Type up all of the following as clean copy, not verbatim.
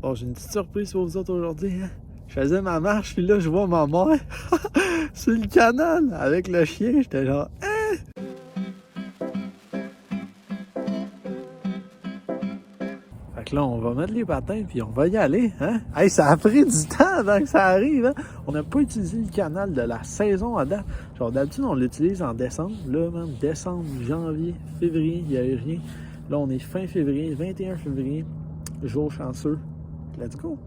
Bon, j'ai une petite surprise pour vous autres aujourd'hui. Hein? Je faisais ma marche, puis là, je vois ma mère sur le canal avec le chien. J'étais genre, hein? Fait que là, on va mettre les patins, puis on va y aller. Hein? Hey, ça a pris du temps avant que ça arrive. Hein? On n'a pas utilisé le canal de la saison à date. Genre, d'habitude, on l'utilise en décembre. Là, même décembre, janvier, février, il n'y a eu rien. Là, on est fin février, 21 février. Jour chanceux. Let's go!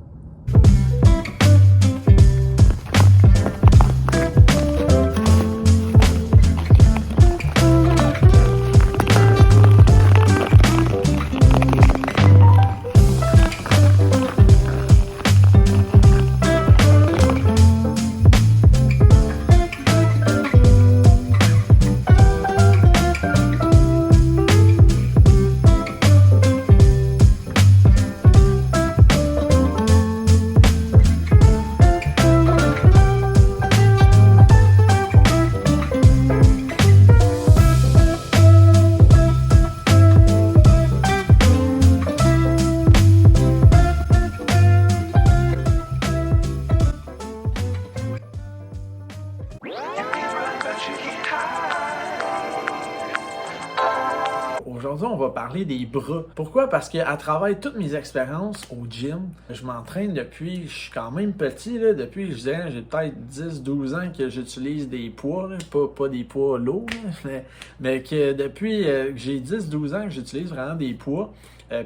Aujourd'hui, on va parler des bras. Pourquoi? Parce qu'à travers toutes mes expériences au gym, je m'entraîne depuis, je suis quand même petit, là, depuis, je dirais, j'ai peut-être 10-12 ans que j'utilise des poids, là, pas des poids lourds, là, mais que depuis que j'ai 10-12 ans que j'utilise vraiment des poids.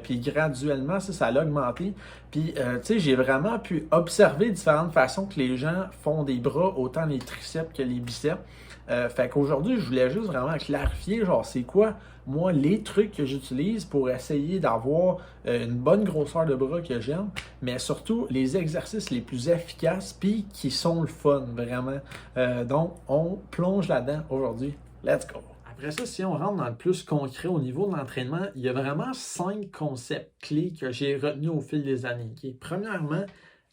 Puis graduellement, ça a augmenté. Puis, tu sais, j'ai vraiment pu observer différentes façons que les gens font des bras, autant les triceps que les biceps. Fait qu'aujourd'hui, je voulais juste vraiment clarifier, genre, c'est quoi, moi, les trucs que j'utilise pour essayer d'avoir une bonne grosseur de bras que j'aime, mais surtout les exercices les plus efficaces puis qui sont le fun, vraiment. Donc, on plonge là-dedans aujourd'hui. Let's go! Après ça, si on rentre dans le plus concret au niveau de l'entraînement, il y a vraiment 5 concepts clés que j'ai retenus au fil des années. Okay? Premièrement,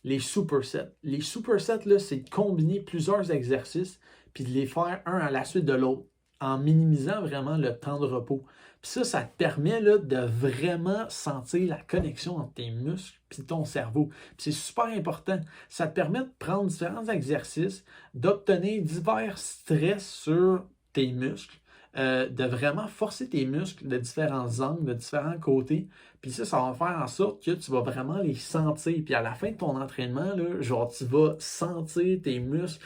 les supersets. Les supersets, là, c'est de combiner plusieurs exercices puis de les faire un à la suite de l'autre en minimisant vraiment le temps de repos. Puis ça te permet là, de vraiment sentir la connexion entre tes muscles et ton cerveau. Puis c'est super important. Ça te permet de prendre différents exercices, d'obtenir divers stress sur tes muscles, de vraiment forcer tes muscles de différents angles, de différents côtés. Puis ça va faire en sorte que tu vas vraiment les sentir. Puis à la fin de ton entraînement, là, genre tu vas sentir tes muscles.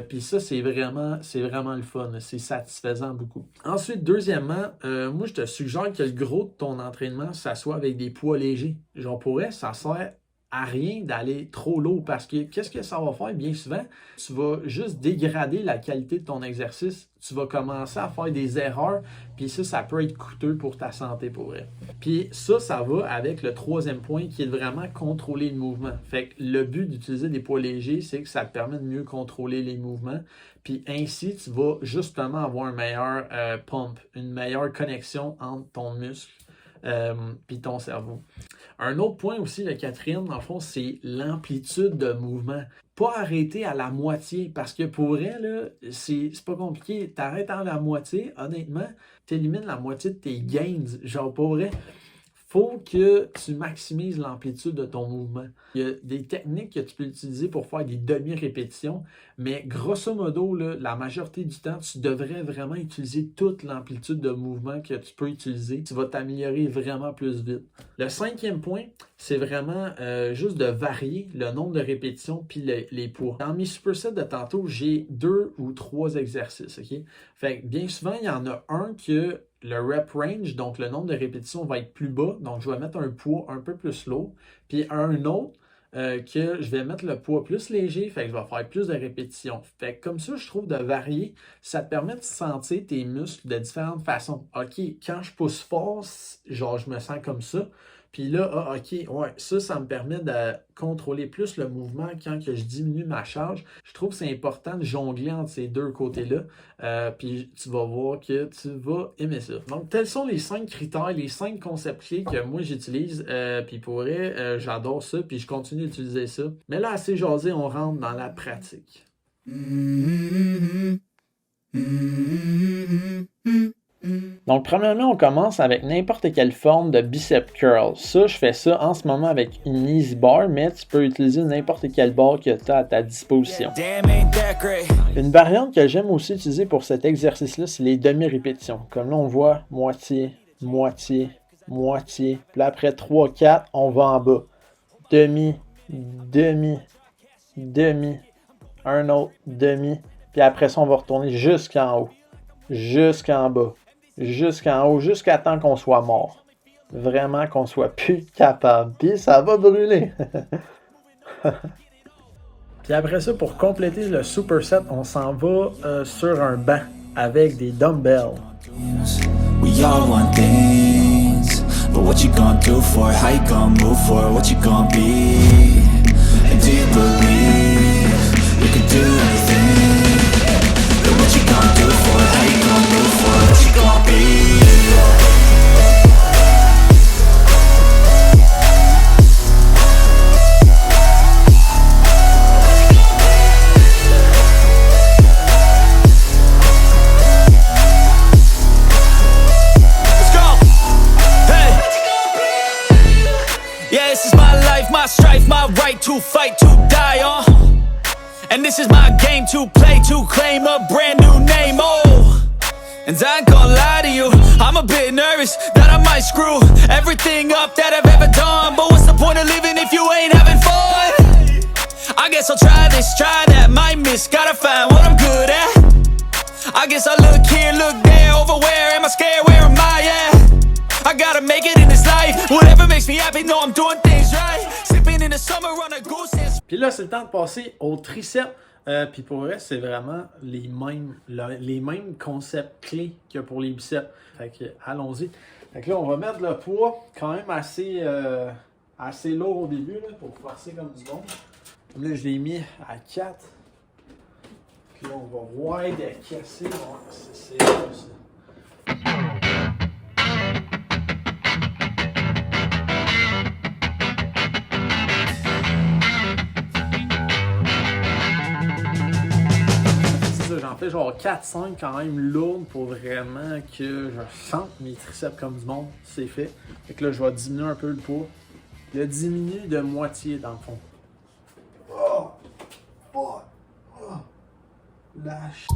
Puis ça, c'est vraiment le fun. C'est satisfaisant beaucoup. Ensuite, deuxièmement, moi, je te suggère que le gros de ton entraînement, ça soit avec des poids légers. Genre pour elle, ça sert à rien d'aller trop lourd parce que qu'est-ce que ça va faire bien souvent? Tu vas juste dégrader la qualité de ton exercice. Tu vas commencer à faire des erreurs, puis ça peut être coûteux pour ta santé pour elle. Puis ça va avec le troisième point qui est de vraiment contrôler le mouvement. Fait que le but d'utiliser des poids légers, c'est que ça te permet de mieux contrôler les mouvements. Puis ainsi, tu vas justement avoir un meilleur pump, une meilleure connexion entre ton muscle puis ton cerveau. Un autre point aussi, le quatrième, dans le fond, c'est l'amplitude de mouvement. Pas arrêter à la moitié, parce que pour elle, c'est pas compliqué. T'arrêtes à la moitié, honnêtement, t'élimines la moitié de tes gains. Genre, pour vrai, faut que tu maximises l'amplitude de ton mouvement. Il y a des techniques que tu peux utiliser pour faire des demi-répétitions, mais grosso modo, là, la majorité du temps, tu devrais vraiment utiliser toute l'amplitude de mouvement que tu peux utiliser. Tu vas t'améliorer vraiment plus vite. Le cinquième point, c'est vraiment juste de varier le nombre de répétitions puis les poids. Dans mes supersets de tantôt, j'ai 2 ou 3 exercices. Okay? Fait que bien souvent, il y en a un que le rep range, donc le nombre de répétitions va être plus bas. Donc, je vais mettre un poids un peu plus lourd. Puis un autre que je vais mettre le poids plus léger, fait que je vais faire plus de répétitions. Fait que comme ça, je trouve de varier, ça te permet de sentir tes muscles de différentes façons. OK, quand je pousse fort, genre je me sens comme ça. Puis là, OK, ouais, ça me permet de contrôler plus le mouvement quand que je diminue ma charge. Je trouve que c'est important de jongler entre ces deux côtés-là. Puis tu vas voir que tu vas aimer ça. Donc, tels sont les 5 critères, les 5 concepts clés que moi j'utilise. Puis pour vrai, j'adore ça, puis je continue d'utiliser ça. Mais là, assez jasé, on rentre dans la pratique. Donc, premièrement, on commence avec n'importe quelle forme de bicep curl. Ça, je fais ça en ce moment avec une easy bar, mais tu peux utiliser n'importe quelle barre que tu as à ta disposition. Une variante que j'aime aussi utiliser pour cet exercice-là, c'est les demi-répétitions. Comme là, on voit moitié, moitié, moitié. Puis là, après 3-4, on va en bas. Demi, demi, demi, un autre, demi. Puis après ça, on va retourner jusqu'en haut, jusqu'en bas, jusqu'en haut, jusqu'à temps qu'on soit mort. Vraiment qu'on soit plus capable. Puis ça va brûler. Puis après ça, pour compléter le superset, on s'en va sur un banc avec des dumbbells. We all want things, but what you gonna do for it? How you gonna move for it? What you gonna be? And do you believe you can do anything? But what you gonna do for it? How you gonna move for it? What you gonna be? My strife, my right to fight, to die on. And this is my game to play, to claim a brand new name, oh. And I ain't gonna lie to you, I'm a bit nervous that I might screw everything up that I've ever done. But what's the point of living if you ain't having fun? I guess I'll try this, try that, might miss, gotta find what I'm good at. I guess I look here, look there, over where am I scared, where am I at? I gotta make it in this life. Whatever makes me happy, know I'm doing things right. Sipping in the summer on a goose. Puis là, c'est le temps de passer au triceps. Puis pour vrai, c'est vraiment les mêmes concepts clés que pour les biceps. Fait que allons-y. Fait que là, on va mettre le poids quand même assez lourd au début là, pour forcer comme du bon. Là, je l'ai mis à 4. Puis là, on va voir de casser. Bon, c'est ça. J'en fais genre 4-5 quand même lourdes pour vraiment que je sente mes triceps comme du monde. C'est fait. Fait que là, je vais diminuer un peu le poids. Le diminue de moitié dans le fond. Oh! Oh! Oh! Lâche.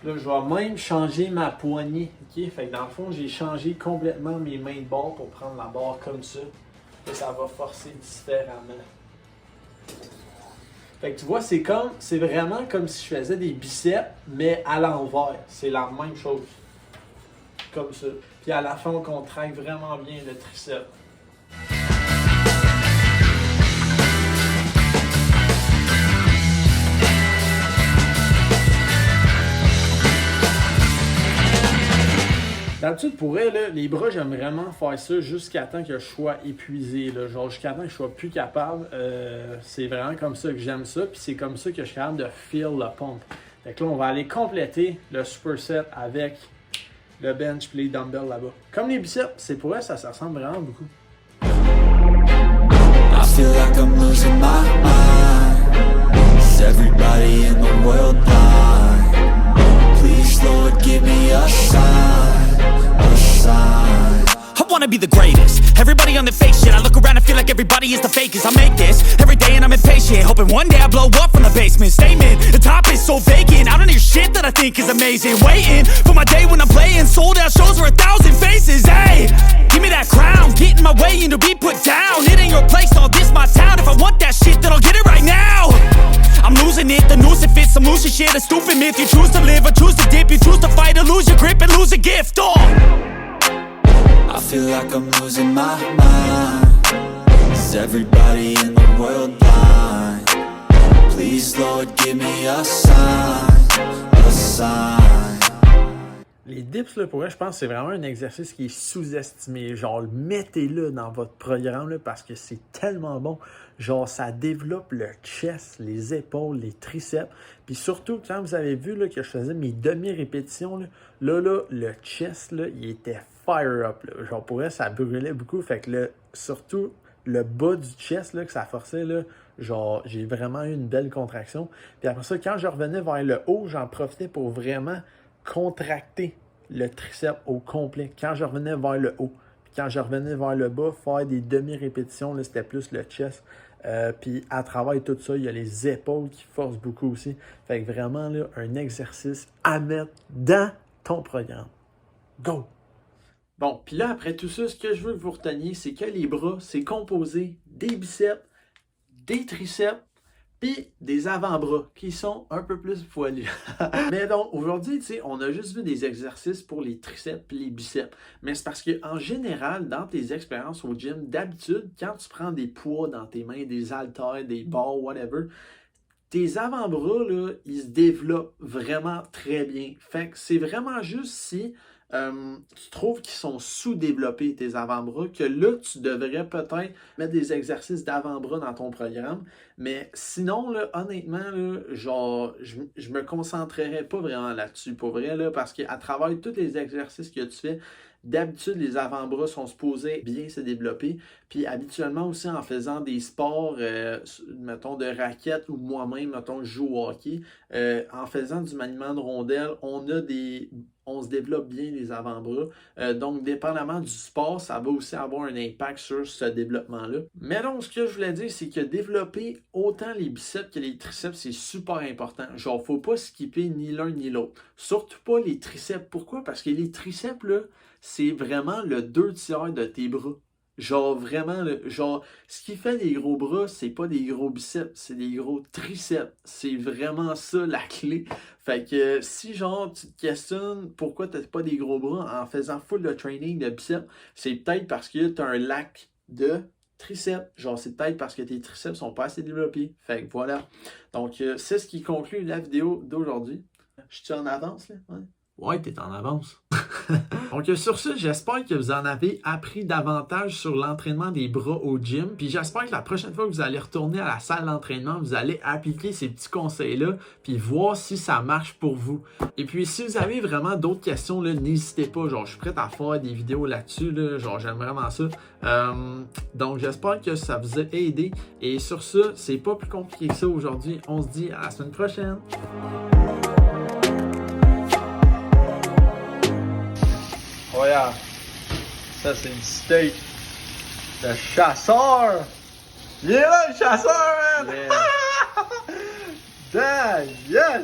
Là, je vais même changer ma poignée. Okay? Fait que dans le fond, j'ai changé complètement mes mains de barre pour prendre la barre comme ça. Et ça va forcer différemment. Fait que tu vois, c'est vraiment comme si je faisais des biceps, mais à l'envers. C'est la même chose. Comme ça. Puis à la fin, on contracte vraiment bien le triceps. D'habitude, pour elle, là, les bras, j'aime vraiment faire ça jusqu'à temps que je sois épuisé. Là. Genre jusqu'à temps que je sois plus capable. C'est vraiment comme ça que j'aime ça. Puis c'est comme ça que je suis capable de feel le pump. Fait que là, on va aller compléter le superset avec le bench et les dumbbells là-bas. Comme les biceps, c'est pour elle, ça ressemble vraiment beaucoup. I feel like I'm losing my mind. Is everybody in the world blind? Please, Lord, give me a sign. I wanna be the greatest. Everybody on the fake shit. I look around and feel like everybody is the fakest. I make this every day and I'm impatient, hoping one day I blow up from the basement. Statement, the top is so vacant. I don't hear shit that I think is amazing. Waiting for my day when I'm playing sold out shows for 1,000 faces. Hey, give me that crown, get in my way and to be put down. It ain't your place, no, this my town. If I want that shit, then I'll get it right now. I'm losing it, the noose it fits, some loose shit, a stupid myth. You choose to live or choose to dip, you choose to fight or lose your grip and lose a gift. Oh, I feel like I'm losing my mind. Is everybody in the world blind? Please, Lord, give me a sign, a sign. Les dips, là, pour vrai, je pense que c'est vraiment un exercice qui est sous-estimé. Genre, mettez-le dans votre programme là, parce que c'est tellement bon. Genre, ça développe le chest, les épaules, les triceps. Puis surtout, quand vous avez vu là, que je faisais mes demi-répétitions, là, le chest, là, il était fire up. Là. Genre, pour vrai, ça brûlait beaucoup. Fait que surtout, le bas du chest, là, que ça forçait, là, genre, j'ai vraiment eu une belle contraction. Puis après ça, quand je revenais vers le haut, j'en profitais pour vraiment contracter le triceps au complet. Quand je revenais vers le haut, puis quand je revenais vers le bas, faire des demi-répétitions, là, c'était plus le chest. Puis à travers tout ça, il y a les épaules qui forcent beaucoup aussi. Fait que vraiment, là, un exercice à mettre dans ton programme. Go! Bon, puis là, après tout ça, ce que je veux que vous reteniez, c'est que les bras, c'est composé des biceps, des triceps, puis des avant-bras qui sont un peu plus poilus. Mais donc, aujourd'hui, tu sais, on a juste vu des exercices pour les triceps et les biceps. Mais c'est parce qu'en général, dans tes expériences au gym, d'habitude, quand tu prends des poids dans tes mains, des haltères, des barres, whatever, tes avant-bras, là, ils se développent vraiment très bien. Fait que c'est vraiment juste si tu trouves qu'ils sont sous-développés, tes avant-bras, que là, tu devrais peut-être mettre des exercices d'avant-bras dans ton programme. Mais sinon, là, honnêtement, là, genre, je me concentrerais pas vraiment là-dessus, pour vrai, là, parce qu'à travers tous les exercices que tu fais, d'habitude, les avant-bras sont supposés bien se développer. Puis habituellement aussi en faisant des sports, mettons, de raquettes ou moi-même, mettons, je joue au hockey, en faisant du maniement de rondelles, on se développe bien les avant-bras. Donc, dépendamment du sport, ça va aussi avoir un impact sur ce développement-là. Mais donc, ce que je voulais dire, c'est que développer autant les biceps que les triceps, c'est super important. Genre, faut pas skipper ni l'un ni l'autre. Surtout pas les triceps. Pourquoi? Parce que les triceps, là, c'est vraiment le 2/3 de tes bras. Genre, vraiment, genre, ce qui fait des gros bras, c'est pas des gros biceps, c'est des gros triceps. C'est vraiment ça, la clé. Fait que si, genre, tu te questionnes pourquoi t'as pas des gros bras en faisant full de training de biceps, c'est peut-être parce que t'as un lac de triceps. Genre, c'est peut-être parce que tes triceps sont pas assez développés. Fait que voilà. Donc, c'est ce qui conclut la vidéo d'aujourd'hui. Je suis en avance, là? Ouais. Ouais, t'es en avance. Donc sur ce, j'espère que vous en avez appris davantage sur l'entraînement des bras au gym. Puis j'espère que la prochaine fois que vous allez retourner à la salle d'entraînement, vous allez appliquer ces petits conseils-là, puis voir si ça marche pour vous. Et puis si vous avez vraiment d'autres questions, n'hésitez pas. Genre, je suis prêt à faire des vidéos là-dessus. Là, genre, j'aime vraiment ça. Donc j'espère que ça vous a aidé. Et sur ce, c'est pas plus compliqué que ça aujourd'hui. On se dit à la semaine prochaine. Regarde, ça c'est une steak de chasseur. Il est là le chasseur, man! Yeah. Damn, yes!